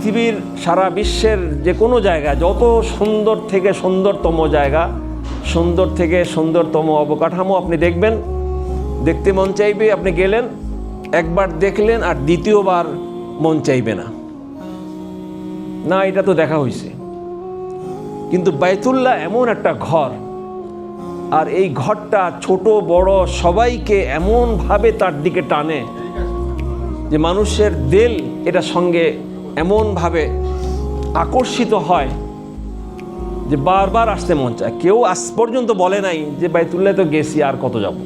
পৃথিবীর সারা বিশ্বের যে কোনো জায়গায় যত সুন্দর থেকে সুন্দরতম জায়গা, সুন্দর থেকে সুন্দরতম অবকাঠামো আপনি দেখবেন, দেখতে মন চাইবে, আপনি গেলেন একবার দেখলেন আর দ্বিতীয়বার মন চাইবে না, না এটা তো দেখা হয়েছে। কিন্তু বাইতুল্লাহ এমন একটা ঘর, আর এই ঘরটা ছোট বড় সবাইকে এমনভাবে তার দিকে টানে যে মানুষের দিল এটার সঙ্গে এমনভাবে আকর্ষিত হয় যে বারবার আসতে মন চায়। কেউ আজ পর্যন্ত বলে নাই যে বাইতুল্লাহ তো গেছি আর কত যাব।